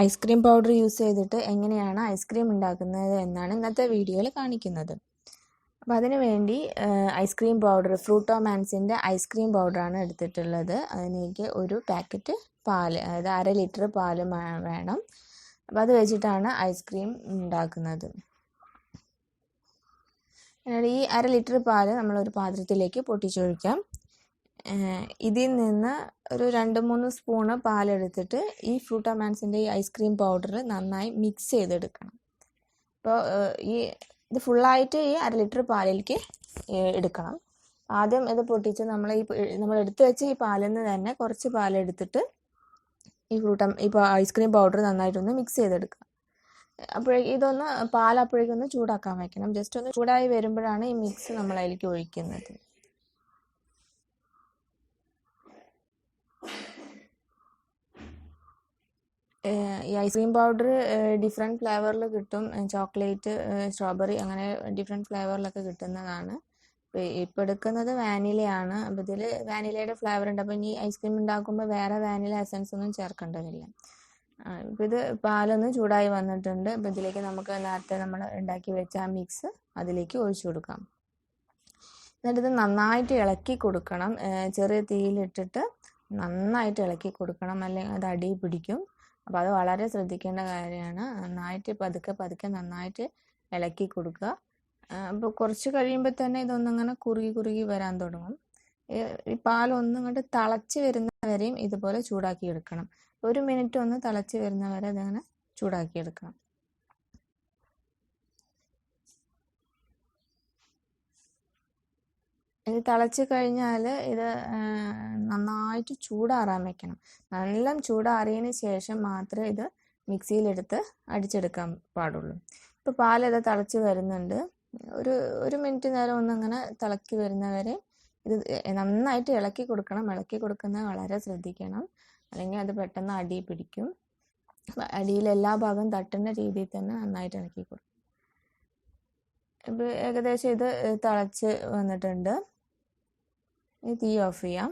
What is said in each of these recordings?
Ice cream powder use ചെയ്തിട്ട് എങ്ങനെയാണ് ice cream ഉണ്ടാക്കുന്നത് എന്നാണ് ഇന്നത്തെ വീഡിയോയിൽ കാണിക്കുന്നത്. അപ്പോൾ അതിനു വേണ്ടി ഐസ്ക്രീം പൗഡർ ഫ്രൂട്ടോമാൻസിൻ്റെ ഐസ്ക്രീം പൗഡറാണ് എടുത്തിട്ടുള്ളത്. അതിലേക്ക് ഒരു പാക്കറ്റ് പാൽ, അതായത് 1/2 ലിറ്റർ പാൽ വേണം. അപ്പോൾ അത് വെച്ചിട്ടാണ് ഐസ്ക്രീം ഉണ്ടാക്കുന്നത്. ഈ 1/2 ലിറ്റർ പാൽ നമ്മളൊരു പാത്രത്തിലേക്ക് പൊട്ടിച്ചൊഴിക്കാം. ഇതിൽ നിന്ന് ഒരു 2-3 സ്പൂണ് പാലെടുത്തിട്ട് ഈ ഫ്രൂട്ടോമാൻസിൻ്റെ ഈ ഐസ്ക്രീം പൗഡർ നന്നായി മിക്സ് ചെയ്തെടുക്കണം. അപ്പോൾ ഇത് ഫുള്ളായിട്ട് ഈ 1/2 ലിറ്റർ പാലിലേക്ക് എടുക്കണം. ആദ്യം ഇത് പൊട്ടിച്ച് നമ്മൾ എടുത്ത് വെച്ച് ഈ പാലിൽ നിന്ന് തന്നെ കുറച്ച് പാലെടുത്തിട്ട് ഈ ഐസ്ക്രീം പൗഡർ നന്നായിട്ടൊന്ന് മിക്സ് ചെയ്തെടുക്കുക. ഇതൊന്ന് പാലപ്പോഴേക്കൊന്ന് ചൂടാക്കാൻ വയ്ക്കണം. ജസ്റ്റ് ഒന്ന് ചൂടായി വരുമ്പോഴാണ് ഈ മിക്സ് നമ്മൾ അതിലേക്ക് ഒഴിക്കുന്നത്. ഈ ഐസ്ക്രീം പൗഡർ ഡിഫറെൻറ്റ് ഫ്ലേവറിൽ കിട്ടും. ചോക്ലേറ്റ്, സ്ട്രോബെറി, അങ്ങനെ ഡിഫറെൻറ്റ് ഫ്ലേവറിലൊക്കെ കിട്ടുന്നതാണ്. ഇപ്പോൾ എടുക്കുന്നത് വാനിലയാണ്. അപ്പോൾ ഇതിൽ വാനിലയുടെ ഫ്ലേവർ ഉണ്ട്. അപ്പോൾ ഇനി ഐസ്ക്രീം ഉണ്ടാക്കുമ്പോൾ വേറെ വാനില എസൻസ് ഒന്നും ചേർക്കേണ്ടതില്ല. ഇപ്പോൾ ഇത് പാലൊന്ന് ചൂടായി വന്നിട്ടുണ്ട്. അപ്പോൾ ഇതിലേക്ക് നമുക്ക് നേരത്തെ നമ്മൾ ഉണ്ടാക്കി വെച്ച ആ മിക്സ് അതിലേക്ക് ഒഴിച്ചു കൊടുക്കാം. എന്നിട്ട് ഇത് നന്നായിട്ട് ഇളക്കി കൊടുക്കണം. ചെറിയ തീയിലിട്ടിട്ട് നന്നായിട്ട് ഇളക്കി കൊടുക്കണം, അല്ലെങ്കിൽ അത് അടി പിടിക്കും. അപ്പോൾ അത് വളരെ ശ്രദ്ധിക്കേണ്ട കാര്യമാണ്. നന്നായിട്ട് പതുക്കെ നന്നായിട്ട് ഇളക്കി കൊടുക്കുക. അപ്പോൾ കുറച്ച് കഴിയുമ്പോൾ തന്നെ ഇതൊന്നിങ്ങനെ കുറുകി വരാൻ തുടങ്ങും. ഈ പാലൊന്നിങ്ങോട്ട് തിളച്ച് വരുന്നവരെയും ഇതുപോലെ ചൂടാക്കി എടുക്കണം. 1 മിനിറ്റ് ഒന്ന് തിളച്ച് വരുന്നവരെ അതങ്ങനെ ചൂടാക്കി എടുക്കണം. ഇത് തിളച്ച് കഴിഞ്ഞാൽ ഇത് നന്നായിട്ട് ചൂടാറാൻ വെക്കണം. നല്ല ചൂടാറിയതിന് ശേഷം മാത്രമേ ഇത് മിക്സിയിലെടുത്ത് അടിച്ചെടുക്കാൻ പാടുള്ളൂ. ഇപ്പോൾ പാലിത് തിളച്ച് വരുന്നുണ്ട്. ഒരു മിനിറ്റ് നേരം ഒന്നിങ്ങനെ തിളക്കി വരുന്നവരെ ഇത് നന്നായിട്ട് ഇളക്കി കൊടുക്കണം. ഇളക്കി കൊടുക്കുന്നത് വളരെ ശ്രദ്ധിക്കണം, അല്ലെങ്കിൽ അത് പെട്ടെന്ന് അടി പിടിക്കും. അടിയിൽ എല്ലാ ഭാഗവും തട്ടുന്ന രീതിയിൽ തന്നെ നന്നായിട്ട് ഇളക്കി കൊടുക്കും. ഇപ്പോൾ ഏകദേശം ഇത് തിളച്ച് വന്നിട്ടുണ്ട്. തീ ഓഫ് ചെയ്യാം.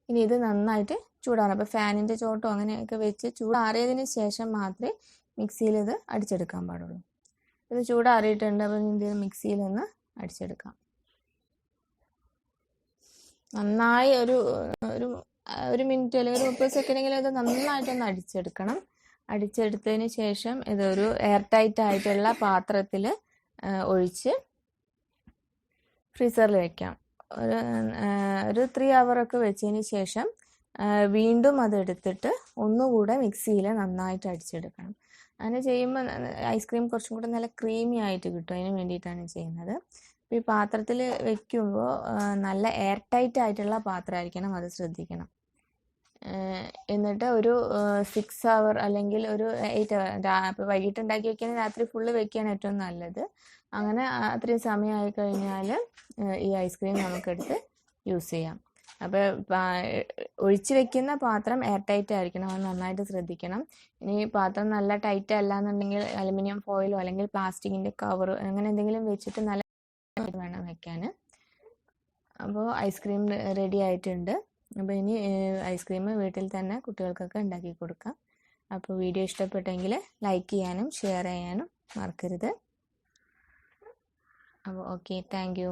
ഇനി ഇത് നന്നായിട്ട് ചൂടാറണം. അപ്പോൾ ഫാനിൻ്റെ ചോട്ടോ അങ്ങനെയൊക്കെ വെച്ച് ചൂടാറിയതിന് ശേഷം മാത്രമേ മിക്സിയിൽ ഇത് അടിച്ചെടുക്കാൻ പാടുള്ളൂ. ഇത് ചൂടാറിയിട്ടുണ്ട്. അപ്പോൾ ഇത് മിക്സിയിലൊന്ന് അടിച്ചെടുക്കാം. നന്നായി ഒരു മിനിറ്റ് അല്ലെങ്കിൽ ഒരു 30 സെക്കൻഡെങ്കിലും ഇത് നന്നായിട്ടൊന്ന് അടിച്ചെടുക്കണം. അടിച്ചെടുത്തതിന് ശേഷം ഇതൊരു എയർ ടൈറ്റ് ആയിട്ടുള്ള പാത്രത്തിൽ ഒഴിച്ച് ഫ്രീസറിൽ വയ്ക്കാം. ഒരു 3 hour വെച്ചതിന് ശേഷം വീണ്ടും അതെടുത്തിട്ട് ഒന്നുകൂടെ മിക്സിയിൽ നന്നായിട്ട് അടിച്ചെടുക്കണം. അങ്ങനെ ചെയ്യുമ്പോൾ ഐസ്ക്രീം കുറച്ചും കൂടെ നല്ല ക്രീമി ആയിട്ട് കിട്ടും. അതിന് വേണ്ടിയിട്ടാണ് ചെയ്യുന്നത്. ഈ പാത്രത്തിൽ വെക്കുമ്പോൾ നല്ല എയർ ടൈറ്റ് ആയിട്ടുള്ള പാത്രമായിരിക്കണം, അത് ശ്രദ്ധിക്കണം. എന്നിട്ട് ഒരു 6 hour അല്ലെങ്കിൽ ഒരു 8 hour, ഇപ്പോൾ വൈകിട്ട് ഉണ്ടാക്കി വെക്കുകയാണെങ്കിൽ രാത്രി ഫുള്ള് വെക്കുകയാണ് ഏറ്റവും നല്ലത്. അങ്ങനെ അത്രയും സമയമായി കഴിഞ്ഞാൽ ഈ ഐസ്ക്രീം നമുക്കെടുത്ത് യൂസ് ചെയ്യാം. അപ്പോൾ ഒഴിച്ച് വെക്കുന്ന പാത്രം എയർ ടൈറ്റ് ആയിരിക്കണം, അത് നന്നായിട്ട് ശ്രദ്ധിക്കണം. ഇനി പാത്രം നല്ല ടൈറ്റ് അല്ല എന്നുണ്ടെങ്കിൽ അലുമിനിയം ഫോയിലോ അല്ലെങ്കിൽ പ്ലാസ്റ്റിക്കിൻ്റെ കവർ അങ്ങനെ എന്തെങ്കിലും വെച്ചിട്ട് നല്ല വേണം വെക്കാൻ. അപ്പോൾ ഐസ്ക്രീം റെഡി ആയിട്ടുണ്ട്. അപ്പോൾ ഇനി ഐസ്ക്രീം വീട്ടിൽ തന്നെ കുട്ടികൾക്കൊക്കെ ഉണ്ടാക്കി കൊടുക്കാം. അപ്പോൾ വീഡിയോ ഇഷ്ടപ്പെട്ടെങ്കിൽ ലൈക്ക് ചെയ്യാനും ഷെയർ ചെയ്യാനും മറക്കരുത്. അപ്പോൾ ഓക്കെ, താങ്ക് യു.